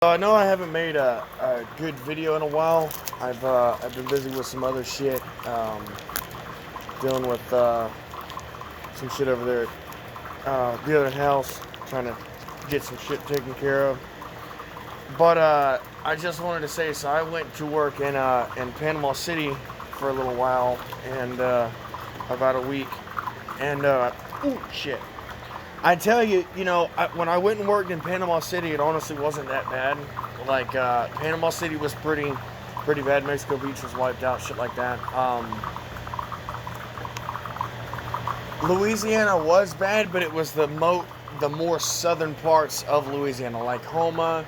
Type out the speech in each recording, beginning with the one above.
I know I haven't made a good video in a while. I've been busy with some other shit, dealing with some shit over there at the other house, trying to get some shit taken care of. But I just wanted to say, so I went to work in Panama City for a little while, and about a week, and ooh shit. I tell you, when I went and worked in Panama City, it honestly wasn't that bad. Like, Panama City was pretty bad. Mexico Beach was wiped out, shit like that. Louisiana was bad, but it was the more southern parts of Louisiana, like Houma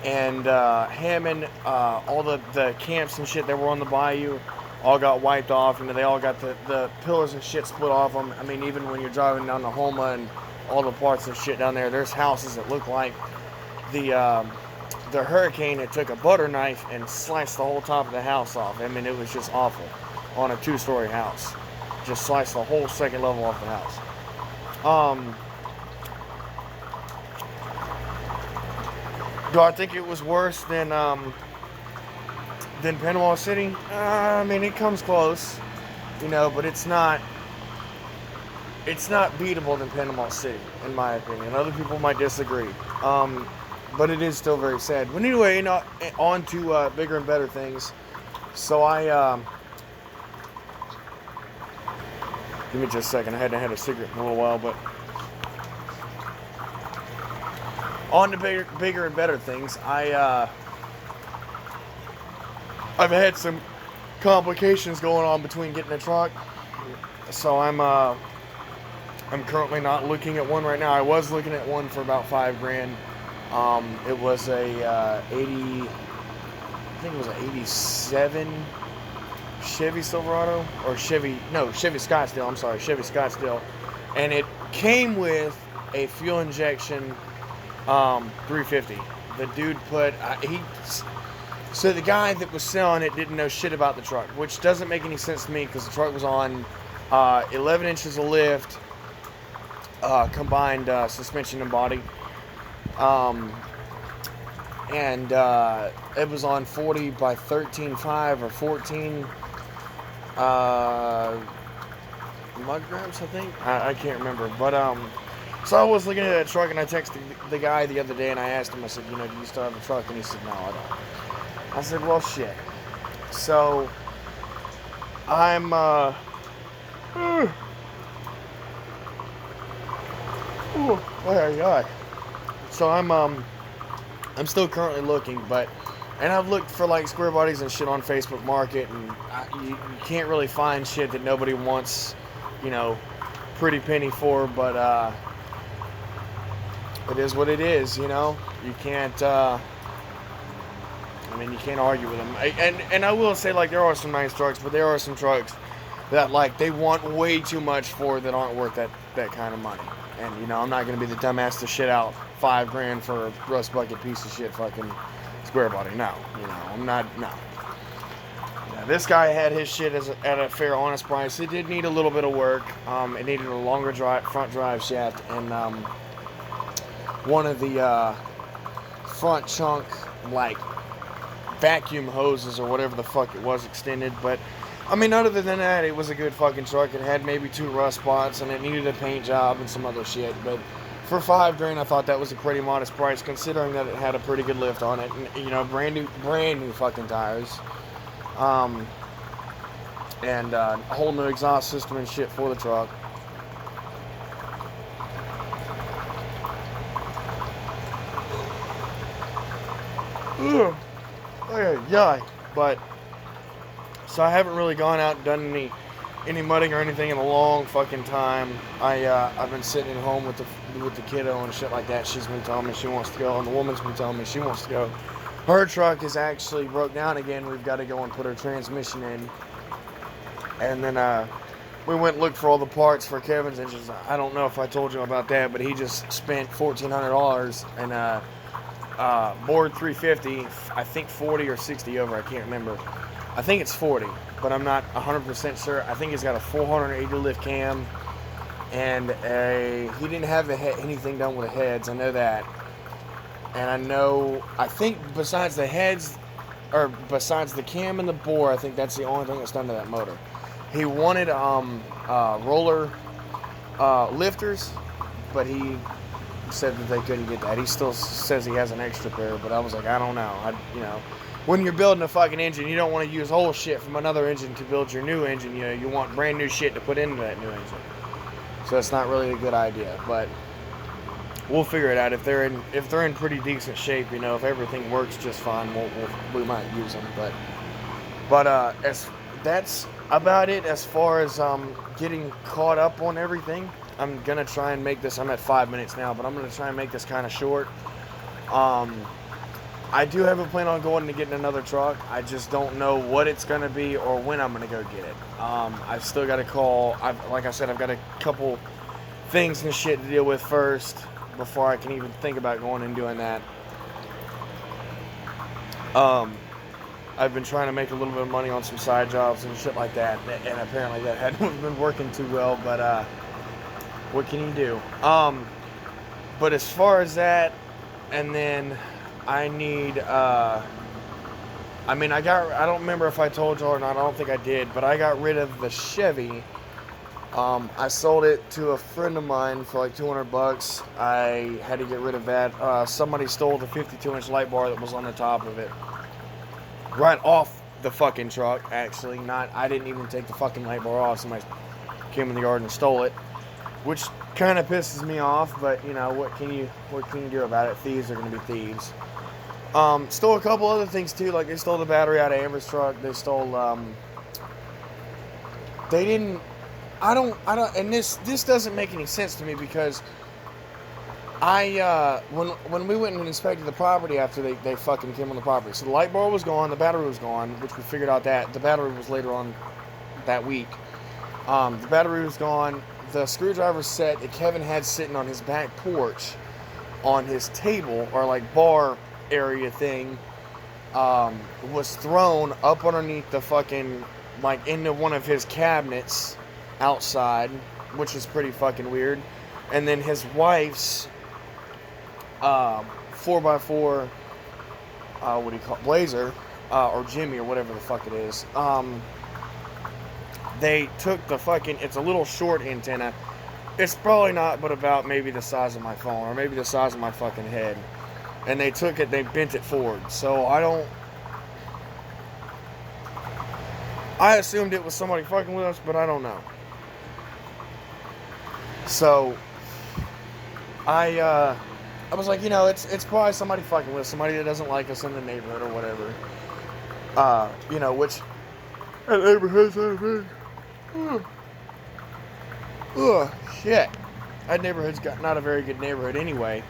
and Hammond. All the camps and shit that were on the bayou all got wiped off. They all got the pillars and shit split off them. I mean, even when you're driving down to Houma and all the parts and shit down there's houses that look like the hurricane had took a butter knife and sliced the whole top of the house off. I mean, it was just awful on a 2-story house. Just sliced the whole second level off the house. Do I think it was worse than Panama City? I mean, it comes close, but it's not beatable than Panama City, in my opinion. Other people might disagree. But it is still very sad. But anyway, on to bigger and better things. So give me just a second. I hadn't had a cigarette in a little while, but on to bigger and better things. I've had some complications going on between getting a truck. So I'm currently not looking at one right now. I was looking at one for about $5,000. It was a 87 Chevy Silverado, or Chevy Scottsdale. I'm sorry, Chevy Scottsdale, and it came with a fuel injection 350. The dude so the guy that was selling it didn't know shit about the truck, which doesn't make any sense to me because the truck was on 11 inches of lift, combined suspension and body. And it was on 40 by 13.5 or 14 mud grams, I think. I can't remember. But so I was looking at that truck, and I texted the guy the other day, and I asked him, I said, do you still have a truck? And he said, no, I don't. I said, well, shit. So I'm So I'm still currently looking, and I've looked for like square bodies and shit on Facebook Market, and you can't really find shit that nobody wants, pretty penny for, but it is what it is, You can't, you can't argue with them. And I will say, like, there are some nice trucks, but there are some trucks that, like, they want way too much for that aren't worth that kind of money. And, I'm not going to be the dumbass to shit out $5,000 for a rust bucket piece of shit fucking square body. No, I'm not, no. Yeah, this guy had his shit at a fair, honest price. It did need a little bit of work. It needed a longer front drive shaft, and one of the front chunk, like, vacuum hoses or whatever the fuck it was extended. But other than that, it was a good fucking truck. It had maybe 2 rust spots, and it needed a paint job and some other shit. But for $5,000, I thought that was a pretty modest price, considering that it had a pretty good lift on it, and brand new fucking tires, and a whole new exhaust system and shit for the truck. Ugh. Yeah, but so I haven't really gone out and done any mudding or anything in a long fucking time. I've been sitting at home with the kiddo and shit like that. She's been telling me she wants to go, and the woman's been telling me she wants to go. Her truck is actually broke down again. We've got to go and put her transmission in, and then we went and looked for all the parts for Kevin's engines. I don't know if I told you about that, but he just spent $1,400 and board 350, I think 40 or 60 over, I can't remember. I think it's 40, but I'm not 100% sure. I think he's got a 480 lift cam, and he didn't have anything done with the heads, I know that. And I think besides the heads, or besides the cam and the bore, I think that's the only thing that's done to that motor. He wanted roller lifters, but he said that they couldn't get that. He still says he has an extra pair, but I was like, I don't know. When you're building a fucking engine, you don't want to use whole shit from another engine to build your new engine. You know, you want brand new shit to put into that new engine. So it's not really a good idea, but we'll figure it out. If they're in pretty decent shape, you know, if everything works just fine, we might use them. But as that's about it as far as getting caught up on everything. I'm gonna try and make this. I'm at 5 minutes now, but I'm gonna try and make this kind of short. I do have a plan on going to getting another truck. I just don't know what it's going to be or when I'm going to go get it. I've still got to call. Like I said, I've got a couple things and shit to deal with first before I can even think about going and doing that. I've been trying to make a little bit of money on some side jobs and shit like that, and apparently that hadn't been working too well, but what can you do? But as far as that, and then I need, I don't remember if I told you or not, I don't think I did, but I got rid of the Chevy. I sold it to a friend of mine for like $200. I had to get rid of that. Somebody stole the 52-inch light bar that was on the top of it. Right off the fucking truck, actually. I didn't even take the fucking light bar off. Somebody came in the yard and stole it, which kind of pisses me off, but you know, what can you do about it? Thieves are going to be thieves. Stole a couple other things too, like they stole the battery out of Amber's truck. They stole, and this doesn't make any sense to me because when we went and inspected the property after they fucking came on the property, so the light bar was gone, the battery was gone, which we figured out that the battery was later on that week. The battery was gone. The screwdriver set that Kevin had sitting on his back porch on his table, or like bar area thing, was thrown up underneath the fucking, like, into one of his cabinets outside, which is pretty fucking weird. And then his wife's 4x4 what do you call it, Blazer, or Jimmy, or whatever the fuck it is, they took the fucking, it's a little short antenna. It's probably not, but about maybe the size of my phone, or maybe the size of my fucking head. And they took it, they bent it forward. So I assumed it was somebody fucking with us, but I don't know. So I was like, you know, it's probably somebody fucking with us, somebody that doesn't like us in the neighborhood or whatever. You know, which that neighborhood's shit. That neighborhood's not a very good neighborhood anyway.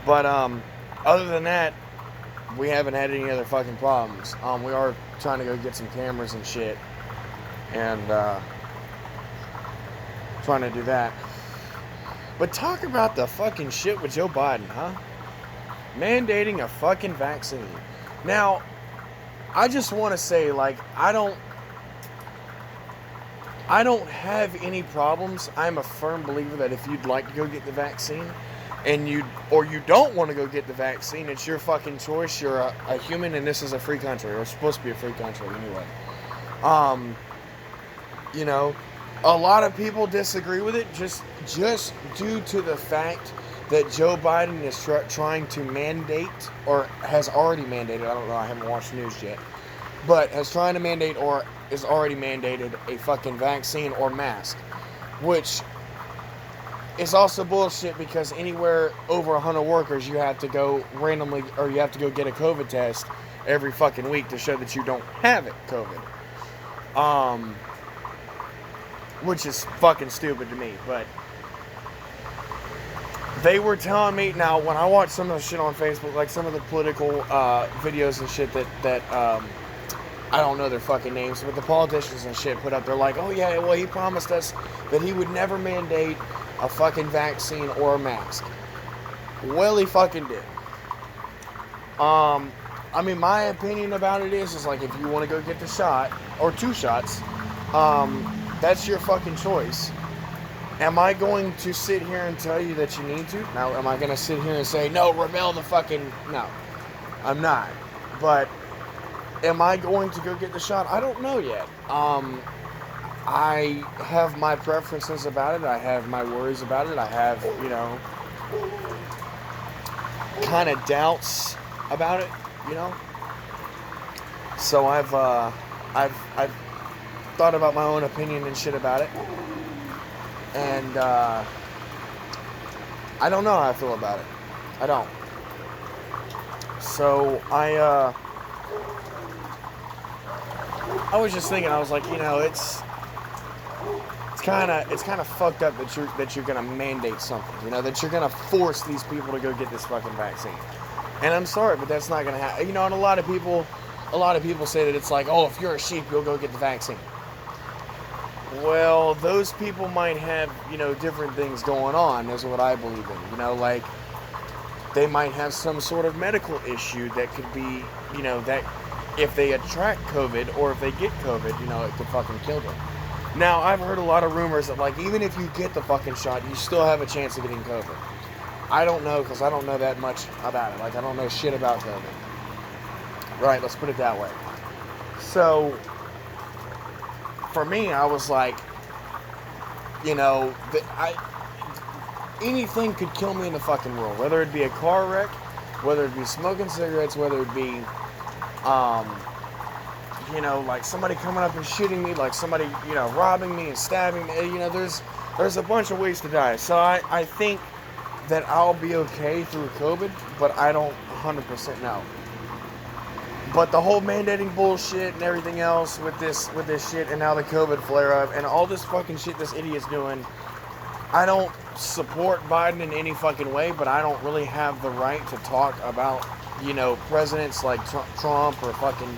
But other than that, we haven't had any other fucking problems. We are trying to go get some cameras and shit, and trying to do that. But talk about the fucking shit with Joe Biden, huh? Mandating a fucking vaccine. Now, I just want to say, like, I don't have any problems. I'm a firm believer that if you'd like to go get the vaccine, and you don't want to go get the vaccine, it's your fucking choice. You're a human, and this is a free country, or it's supposed to be a free country anyway. You know, a lot of people disagree with it just due to the fact that Joe Biden is trying to mandate, or has already mandated, I don't know, I haven't watched the news yet, but has trying to mandate or is already mandated a fucking vaccine or mask, which is also bullshit, because anywhere over 100 workers, you have to go randomly, or you have to go get a COVID test every fucking week to show that you don't have it, COVID. Which is fucking stupid to me, but they were telling me, now when I watch some of the shit on Facebook, like some of the political videos and shit that I don't know their fucking names, but the politicians and shit put up, they're like, oh yeah, well he promised us that he would never mandate a fucking vaccine or a mask. Well, he fucking did. I mean, my opinion about it is like, if you want to go get the shot, or 2 shots, that's your fucking choice. Am I going to sit here and tell you that you need to? Now, am I going to sit here and say, no, rebel the fucking... No, I'm not. But am I going to go get the shot? I don't know yet. I have my preferences about it. I have my worries about it. I have, kind of doubts about it, So I've thought about my own opinion and shit about it. And I don't know how I feel about it. I don't. So I was just thinking. I was like, it's kind of fucked up that you're gonna mandate something. That you're gonna force these people to go get this fucking vaccine. And I'm sorry, but that's not gonna happen. And a lot of people say that it's like, oh, if you're a sheep, you'll go get the vaccine. Well, those people might have, different things going on, is what I believe in. Like, they might have some sort of medical issue that could be, that if they attract COVID or if they get COVID, it could fucking kill them. Now, I've heard a lot of rumors that, like, even if you get the fucking shot, you still have a chance of getting COVID. I don't know, because I don't know that much about it. Like, I don't know shit about COVID. Right, let's put it that way. So, for me, I was like, anything could kill me in the fucking world. Whether it be a car wreck, whether it be smoking cigarettes, whether it be, like somebody coming up and shooting me, like somebody, robbing me and stabbing me. There's a bunch of ways to die. So I think that I'll be okay through COVID, but I don't 100% know. But the whole mandating bullshit and everything else with this shit, and now the COVID flare-up and all this fucking shit this idiot's doing, I don't support Biden in any fucking way, but I don't really have the right to talk about, presidents like Trump or fucking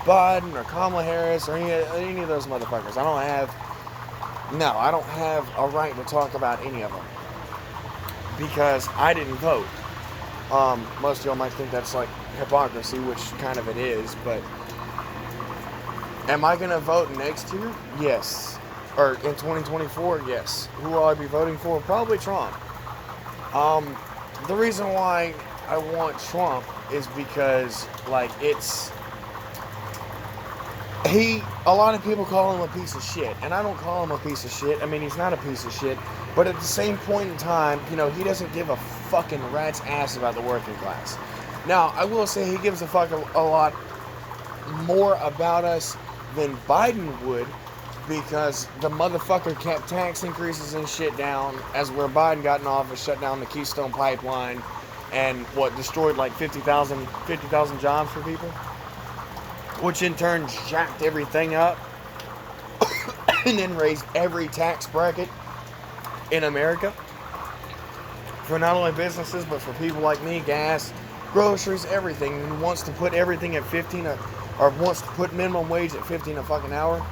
Biden or Kamala Harris or any of those motherfuckers. I don't have a right to talk about any of them because I didn't vote. Most of y'all might think that's like hypocrisy, which kind of it is, but am I going to vote next year? Yes. Or in 2024? Yes. Who will I be voting for? Probably Trump. The reason why I want Trump is because, like, a lot of people call him a piece of shit, and I don't call him a piece of shit. I mean, he's not a piece of shit, but at the same point in time, he doesn't give a fucking rat's ass about the working class. Now, I will say he gives a fuck a lot more about us than Biden would, because the motherfucker kept tax increases and shit down as where Biden got in office, shut down the Keystone Pipeline, and destroyed like 50,000 jobs for people, which in turn jacked everything up and then raised every tax bracket in America for not only businesses but for people like me, gas, groceries, everything, and wants to put everything at 15 or wants to put minimum wage at 15 a fucking hour.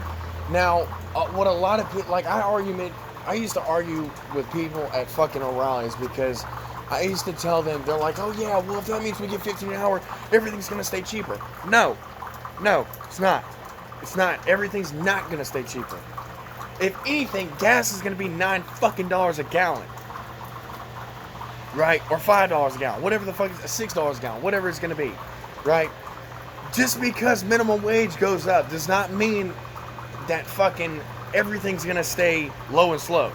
Now, what a lot of people, like, I used to argue with people at fucking O'Reilly's because I used to tell them, they're like, oh yeah, well if that means we get 15 an hour, everything's gonna stay cheaper. No, it's not. It's not. Everything's not gonna stay cheaper. If anything, gas is gonna be $9 fucking a gallon. Right? Or $5 a gallon. Whatever the fuck is $6 a gallon. Whatever it's gonna be. Right? Just because minimum wage goes up does not mean that fucking everything's gonna stay low and slow.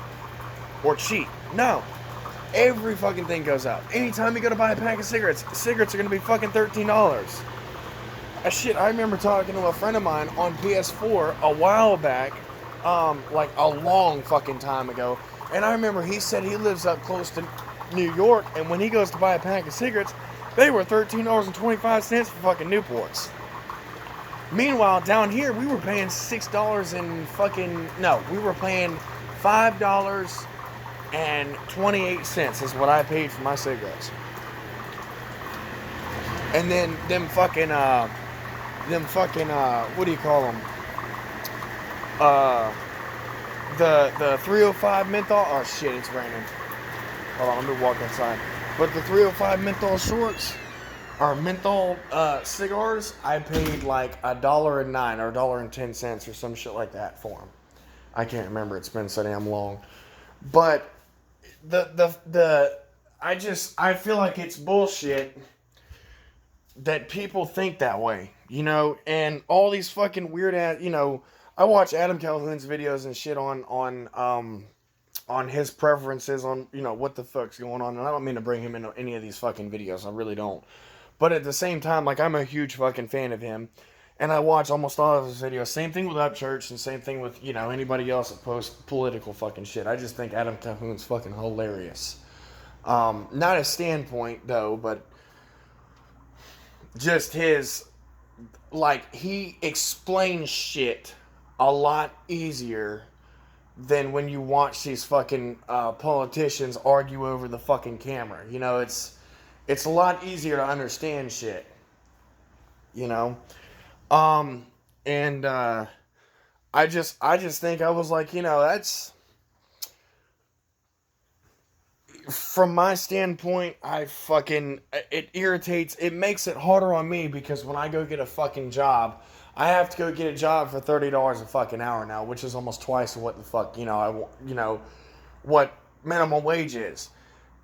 Or cheap. No. Every fucking thing goes up. Anytime you go to buy a pack of cigarettes are gonna be fucking $13. Shit, I remember talking to a friend of mine on PS4 a while back, like a long fucking time ago, and I remember he said he lives up close to New York, and when he goes to buy a pack of cigarettes, they were $13.25 for fucking Newports. Meanwhile, down here, we were paying $6 and we were paying $5.28 is what I paid for my cigarettes. And then them fucking, what do you call them? The 305 menthol. Oh shit, it's raining. Hold on, let me walk outside. But the 305 menthol shorts, or menthol cigars, I paid like $1.09 or $1.10 or some shit like that for them. I can't remember. It's been so damn long. But the I feel like it's bullshit that people think that way, you know, and all these fucking weird ass, you know, I watch Adam Calhoun's videos and shit on his preferences on, you know, what the fuck's going on, and I don't mean to bring him into any of these fucking videos, I really don't. But at the same time, like, I'm a huge fucking fan of him, and I watch almost all of his videos. Same thing with Upchurch, and same thing with, you know, anybody else that posts political fucking shit. I just think Adam Calhoun's fucking hilarious. Not a standpoint though, but just his, like, he explains shit a lot easier than when you watch these fucking politicians argue over the fucking camera. You know, it's a lot easier to understand shit. You know, um, and I just think I was like, you know, that's from my standpoint. It irritates. It makes it harder on me because when I go get a fucking job, I have to go get a job for $30 a fucking hour now, which is almost twice what the fuck, you know, what minimum wage is.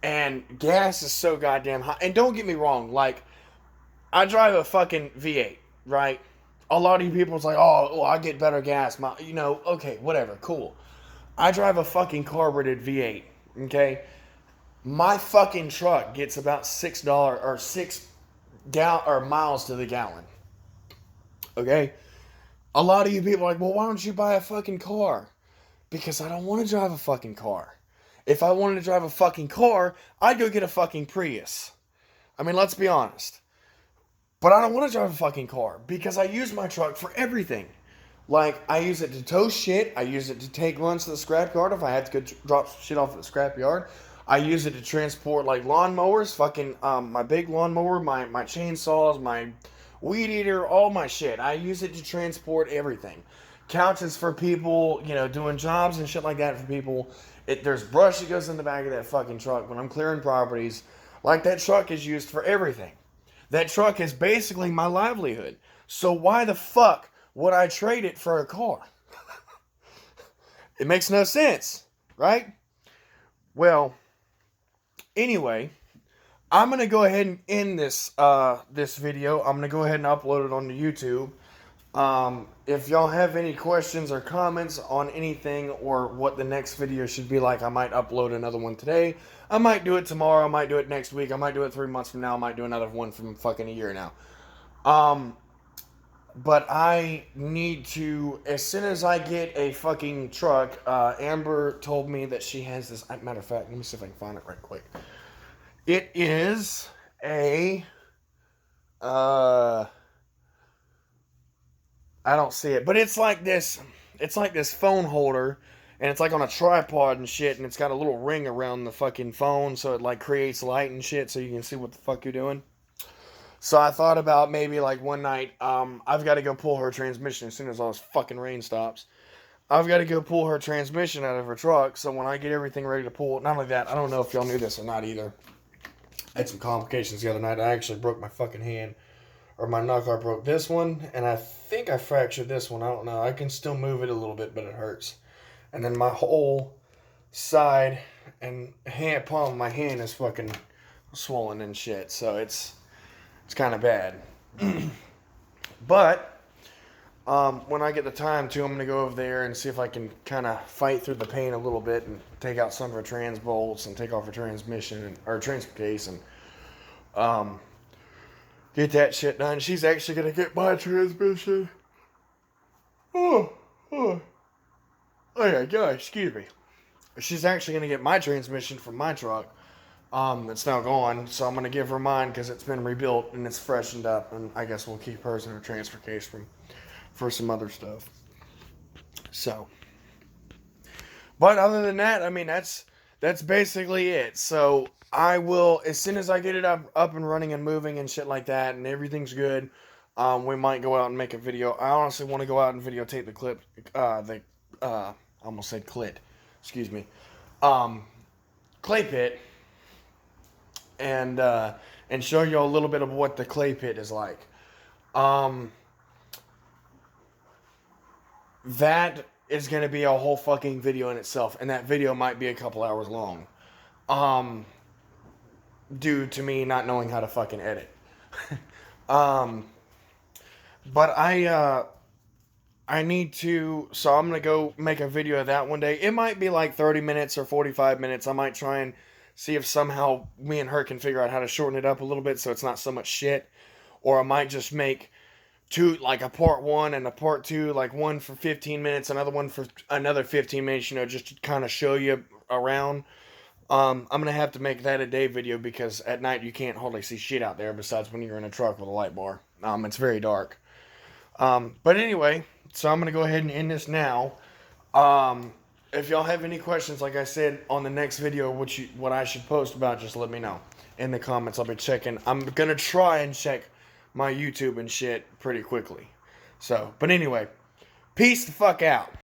And gas is so goddamn high. And don't get me wrong, like, I drive a fucking V8, right? A lot of you people's like, oh, well, I get better gas. You know, okay, whatever, cool. I drive a fucking carbureted V8, okay? My fucking truck gets about $6 or miles to the gallon, okay? A lot of you people are like, well, why don't you buy a fucking car? Because I don't want to drive a fucking car. If I wanted to drive a fucking car, I'd go get a fucking Prius. I mean, let's be honest. But I don't want to drive a fucking car because I use my truck for everything. Like, I use it to tow shit. I use it to take runs to the scrapyard if I had to go drop shit off at the scrapyard. I use it to transport, like, lawnmowers, fucking, my big lawnmower, my chainsaws, my weed eater, all my shit. I use it to transport everything. Couches for people, you know, doing jobs and shit like that for people. There's brush that goes in the back of that fucking truck when I'm clearing properties. Like, that truck is used for everything. That truck is basically my livelihood. So why the fuck would I trade it for a car? It makes no sense, right? Well, anyway, I'm gonna go ahead and end this video. I'm gonna go ahead and upload it onto YouTube. If y'all have any questions or comments on anything or what the next video should be like, I might upload another one today. I might do it tomorrow. I might do it next week. I might do it 3 months from now. I might do another one from fucking a year now. But I need to, as soon as I get a fucking truck, Amber told me that she has this, matter of fact, let me see if I can find it right quick. It is I don't see it, but it's like this phone holder, and it's like on a tripod and shit, and it's got a little ring around the fucking phone, so it like creates light and shit, so you can see what the fuck you're doing. So I thought about maybe like one night, I've got to go pull her transmission as soon as all this fucking rain stops. I've got to go pull her transmission out of her truck, so when I get everything ready to pull, not only that, I don't know if y'all knew this or not either. I had some complications the other night. I actually broke my fucking hand, or my knuckle. I broke this one, and I think I fractured this one. I don't know. I can still move it a little bit, but it hurts. And then my whole side and palm of my hand is fucking swollen and shit. So it's kind of bad. But when I get the time to, I'm going to go over there and see if I can kind of fight through the pain a little bit and take out some of her trans bolts and take off her transmission or transfer case and get that shit done. She's actually going to get my transmission. Oh yeah, God, excuse me. She's actually going to get my transmission from my truck. It's now gone, so I'm going to give her mine because it's been rebuilt and it's freshened up, and I guess we'll keep hers in her transfer case for some other stuff. So, but other than that, I mean, that's basically it. So I will, as soon as I get it up and running and moving and shit like that, and everything's good, we might go out and make a video. I honestly want to go out and videotape the clip, I almost said clit, excuse me, clay pit, and show you a little bit of what the clay pit is like. That is going to be a whole fucking video in itself, and that video might be a couple hours long. Due to me not knowing how to fucking edit. But I need to, so I'm going to go make a video of that one day. It might be like 30 minutes or 45 minutes. I might try and see if somehow me and her can figure out how to shorten it up a little bit so it's not so much shit. Or I might just make two, like a part 1 and a part 2, like one for 15 minutes, another one for another 15 minutes, you know, just to kind of show you around. I'm going to have to make that a day video because at night you can't hardly see shit out there besides when you're in a truck with a light bar. It's very dark. But anyway, so I'm going to go ahead and end this now. If y'all have any questions, like I said, on the next video, what I should post about, just let me know in the comments. I'll be checking. I'm going to try and check my YouTube and shit pretty quickly. So, but anyway, peace the fuck out.